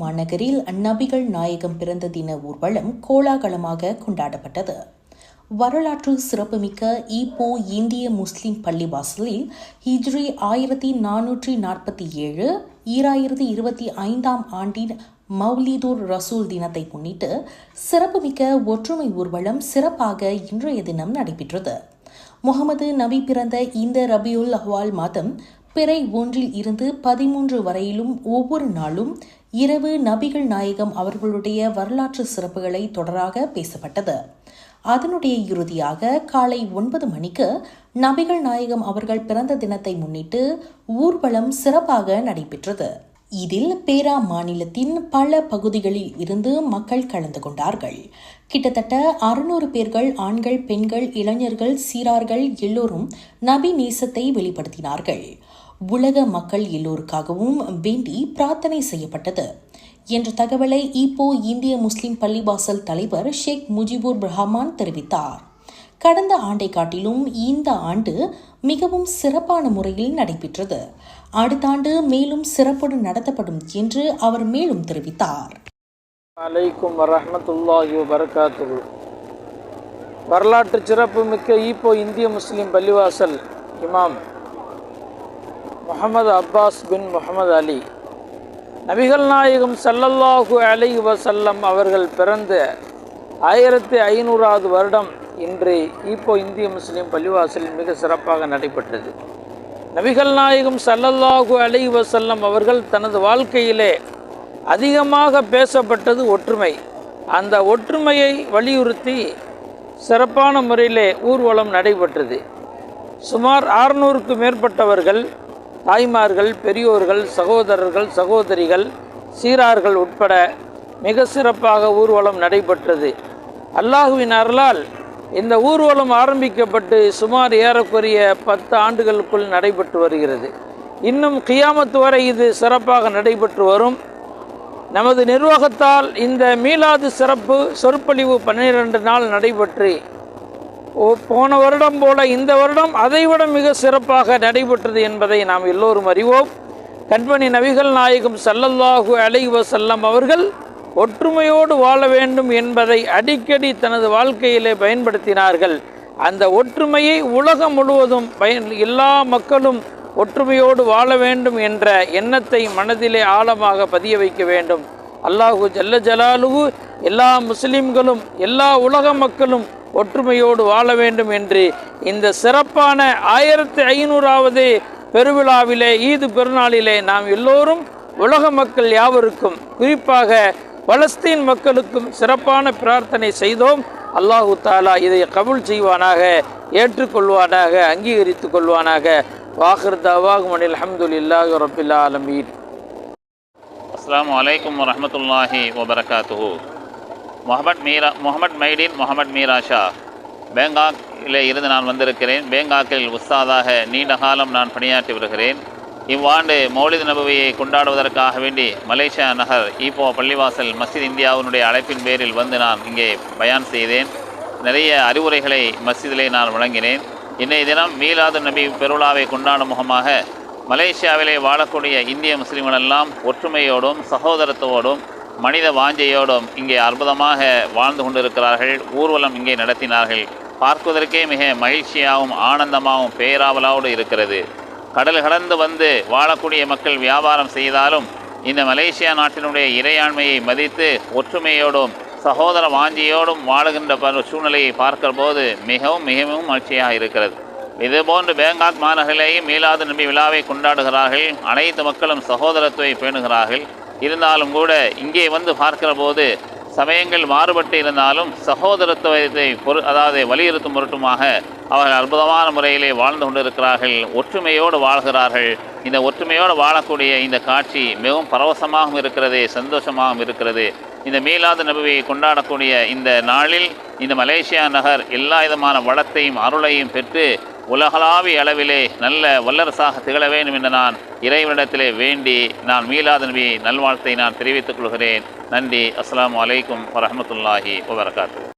மாநகரில் நபிகள் நாயகம் பிறந்த தின ஊர்வலம் கோலாகலமாக கொண்டாடப்பட்டது. வரலாற்று சிறப்புமிக்க ஈப்போ இந்திய முஸ்லிம் பள்ளிவாசலில் ஹிஜ்ரி 1447 2025 ஆண்டின் மௌலிதுர் ரசூல் தினத்தை முன்னிட்டு சிறப்புமிக்க ஒற்றுமை ஊர்வலம் சிறப்பாக இன்றைய தினம் நடைபெற்றது. முகமது நபி பிறந்த இந்த ரபியுல் அஹ்வால் மாதம் பிறை 1 இருந்து 13 வரையிலும் ஒவ்வொரு நாளும் இரவு நபிகள் நாயகம் அவர்களுடைய வரலாற்று சிறப்புகளை தொடராக பேசப்பட்டது. அதனுடைய இறுதியாக காலை 9 மணிக்கு நபிகள் நாயகம் அவர்கள் பிறந்த தினத்தை முன்னிட்டு ஊர்வலம் சிறப்பாக நடைபெற்றது. இதில் பேரா மாநிலத்தின் பல பகுதிகளில் இருந்து மக்கள் கலந்து கொண்டார்கள். கிட்டத்தட்ட 600 பேர்கள் ஆண்கள், பெண்கள், இளைஞர்கள், சீரார்கள் எல்லோரும் நபி நேசத்தை வெளிப்படுத்தினார்கள். உலக மக்கள் எல்லோருக்காகவும் வேண்டி பிரார்த்தனை செய்யப்பட்டது என்ற தகவலை ஈப்போ இந்திய முஸ்லிம் பள்ளிவாசல் தலைவர் ஷேக் முஜிபுர் ரஹ்மான் தெரிவித்தார். கடந்த ஆண்டை காட்டிலும் இந்த ஆண்டு மிகவும் சிறப்பான முறையில் நடைபெற்றது. அடுத்த ஆண்டு மேலும் சிறப்புடன் நடத்தப்படும் என்று அவர் மேலும் தெரிவித்தார். அலைக்கும் வரஹ்மத்துல்லாஹி வபரகாத்துஹு. வரலாற்று சிறப்பு மிக்க ஈப்போ இந்திய முஸ்லிம் பள்ளிவாசல் இமாம் முஹம்மது அப்பாஸ் பின் முஹம்மது அலி நபிகள் நாயகம் ஸல்லல்லாஹு அலைஹி வஸல்லம் அவர்கள் பிறந்த 1500வது வருடம் இன்று ஈப்போ இந்திய முஸ்லிம் பள்ளிவாசலில் மிக சிறப்பாக நடைபெற்றது. நபிகள் நாயகம் ஸல்லல்லாஹு அலைஹி வஸல்லம் அவர்கள் தனது வாழ்க்கையிலே அதிகமாக பேசப்பட்டது ஒற்றுமை. அந்த ஒற்றுமையை வலியுறுத்தி சிறப்பான முறையிலே ஊர்வலம் நடைபெற்றது. சுமார் 600க்கு மேற்பட்டவர்கள், தாய்மார்கள், பெரியோர்கள், சகோதரர்கள், சகோதரிகள், சீரார்கள் உட்பட மிக சிறப்பாக ஊர்வலம் நடைபெற்றது. அல்லாஹுவின் அருளால் இந்த ஊர்வலம் ஆரம்பிக்கப்பட்டு சுமார் ஏறக்குறைய 10 ஆண்டுகளுக்குள் நடைபெற்று வருகிறது. இன்னும் கியாமத்து வரை இது சிறப்பாக நடைபெற்று வரும். நமது நிர்வாகத்தால் இந்த மீலாது சிறப்பு சொற்பொழிவு 12 நாள் நடைபெற்று போன வருடம் போல இந்த வருடம் அதைவிட மிக சிறப்பாக நடைபெற்றது என்பதை நாம் எல்லோரும் அறிவோம். கண்மணி நபிகள் நாயகம் ஸல்லல்லாஹு அலைஹி வஸல்லம் அவர்கள் ஒற்றுமையோடு வாழ வேண்டும் என்பதை அடிக்கடி தனது வாழ்க்கையிலே பயன்படுத்தினார்கள். அந்த ஒற்றுமையை உலகம் முழுவதும் எல்லா மக்களும் ஒற்றுமையோடு வாழ வேண்டும் என்ற எண்ணத்தை மனதிலே ஆழமாக பதிய வைக்க வேண்டும். அல்லாஹு ஜல்ல ஜலாலுஹு எல்லா முஸ்லிம்களும் எல்லா உலக மக்களும் ஒற்றுமையோடு வாழ வேண்டும் என்று இந்த சிறப்பான 1500வது பெருவிழாவிலே ஈது பெருநாளிலே நாம் எல்லோரும் உலக மக்கள் யாவருக்கும் குறிப்பாக பலஸ்தீன் மக்களுக்கும் சிறப்பான பிரார்த்தனை செய்தோம். அல்லாஹு தாலா இதை கபூல் செய்வானாக, ஏற்றுக்கொள்வானாக, அங்கீகரித்து கொள்வானாக. வாஹிர் தஅவாஹும் அல்ஹம்துலில்லாஹி ரப்பில் ஆலமீன். அஸ்ஸலாமு அலைக்கும் வரஹ்மத்துல்லாஹி வபரகாத்துஹு. முகமது மைடீன் முகமது மீராஷா பேங்காக்கில் இருந்து நான் வந்திருக்கிறேன். பேங்காக்கில் உஸ்தாதாக நீண்ட காலம் நான் பணியாற்றி வருகிறேன். இவ்வாண்டு மௌலித் நபவியை கொண்டாடுவதற்காக வேண்டி மலேசியா நகர் ஈப்போ பள்ளிவாசல் மஸ்ஜித் இந்தியாவினுடைய அழைப்பின் பேரில் வந்து நான் இங்கே பயான் செய்தேன். நிறைய அறிவுரைகளை மஸ்ஜிதிலே நான் வழங்கினேன். இன்றைய தினம் மீலாது நபி பெருவிழாவை கொண்டாடும் முகமாக மலேசியாவிலே வாழக்கூடிய இந்திய முஸ்லிம்கள் எல்லாம் ஒற்றுமையோடும் சகோதரத்தோடும் மனித வாஞ்சையோடும் இங்கே அற்புதமாக வாழ்ந்து கொண்டிருக்கிறார்கள். ஊர்வலம் இங்கே நடத்தினார்கள். பார்ப்பதற்கே மிக மகிழ்ச்சியாகவும் ஆனந்தமாகவும் பேராவலோடு இருக்கிறது. கடல் கடந்து வந்து வாழக்கூடிய மக்கள் வியாபாரம் செய்தாலும் இந்த மலேசியா நாட்டினுடைய இறையாண்மையை மதித்து ஒற்றுமையோடும் சகோதர வாஞ்சியோடும் வாழுகின்ற சூழ்நிலையை பார்க்கிற போது மிகவும் மிகவும் மகிழ்ச்சியாக இருக்கிறது. இதுபோன்று பேங்காக் மாநகரிலேயும் மீலாது நபி விழாவை கொண்டாடுகிறார்கள். அனைத்து மக்களும் சகோதரத்துவை பேணுகிறார்கள். இருந்தாலும் கூட இங்கே வந்து பார்க்கிற போது சமயங்கள் மாறுபட்டு இருந்தாலும் சகோதரத்துவத்தை அதாவது வலியுறுத்தும் பொருட்டுமாக அவர்கள் அற்புதமான முறையிலே வாழ்ந்து கொண்டிருக்கிறார்கள். ஒற்றுமையோடு வாழ்கிறார்கள். இந்த ஒற்றுமையோடு வாழக்கூடிய இந்த காட்சி மிகவும் பரவசமாகவும் இருக்கிறது, சந்தோஷமாகவும் இருக்கிறது. இந்த மீலாது நபியை கொண்டாடக்கூடிய இந்த நாளில் இந்த மலேசியா நகர் எல்லா விதமான வளத்தையும் அருளையும் பெற்று உலகளாவிய அளவிலே நல்ல வல்லரசாக திகழ வேண்டும் என்று நான் இறைவனிடத்திலே வேண்டி நான் மீலாது நபி நல்வாழ்த்தை நான் தெரிவித்துக் கொள்கிறேன். நன்றி. அஸ்ஸலாமு அலைக்கும் வரஹ்மத்துல்லாஹி வபரகாத்துஹு.